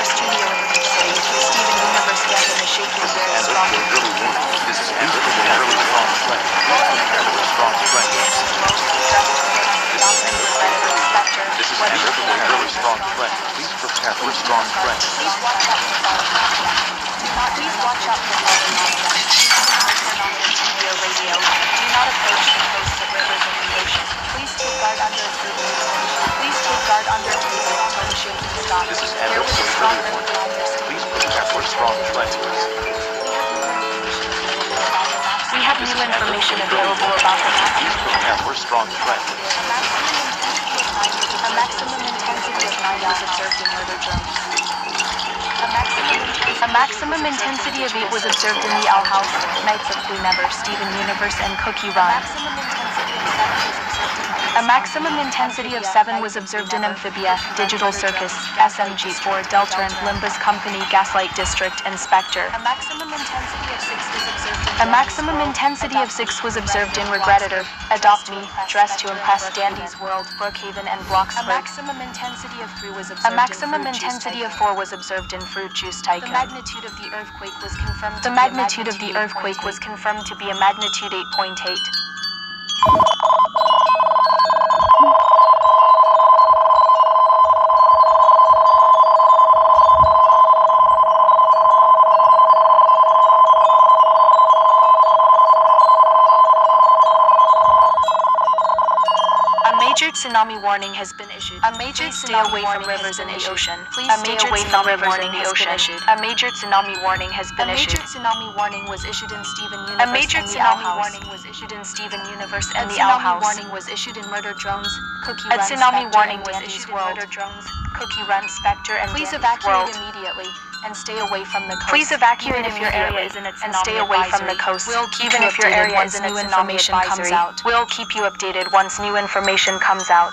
our studio in Leaf City, Steven Universe Gavin is shaking very strongly. This is Amber with a really strong strength. Strong strength. This is Amber with a really strong strength. Please prepare for strong strength. Please watch out for falling objects. Please watch out for falling objects. Turn on your TV or radio. Do not approach the coasts of rivers and the ocean. Please take guard under a table. Please take guard under a table until the shaking stops. This is There Amber was with a a strong really wind behind your city. Please prepare for strong strength. We have new information available about the map. Please prepare for strong strength. A maximum intensity of 9 was observed in murder drones. A maximum intensity of 8 was observed in the Owl House, Knights of Blue Never, Steven Universe, and Cookie Run. A maximum intensity of 7 was observed in Amphibia, Digital Circus, SMG4, Delta and Limbus Company, Gaslight District, and Spectre. A maximum intensity of 6 was observed in Regreditor, Adopt Me, Dress to Impress, Dandy's World, Brookhaven, and Bloxburg. A maximum intensity of 4 was observed in Fruit Juice Tycoon. The magnitude of the earthquake was confirmed to be a magnitude 8.8. A major tsunami warning has been issued. Please stay away from rivers in the ocean. A major tsunami warning has been issued. A major tsunami warning has been issued. A major tsunami warning was issued in Steven Universe. A major tsunami warning was issued in Steven Universe and the Owl House. A tsunami warning was issued in Murder Drones, Cookie Run, Spectre, and Dandy's World. Cookie Run, Spectre, and Dandy's World. Please evacuate immediately and stay away from the coast. Please evacuate if your area is in a tsunami and stay away from the coast. Even if your area is in a tsunami advisory. We'll keep you updated once new information comes out.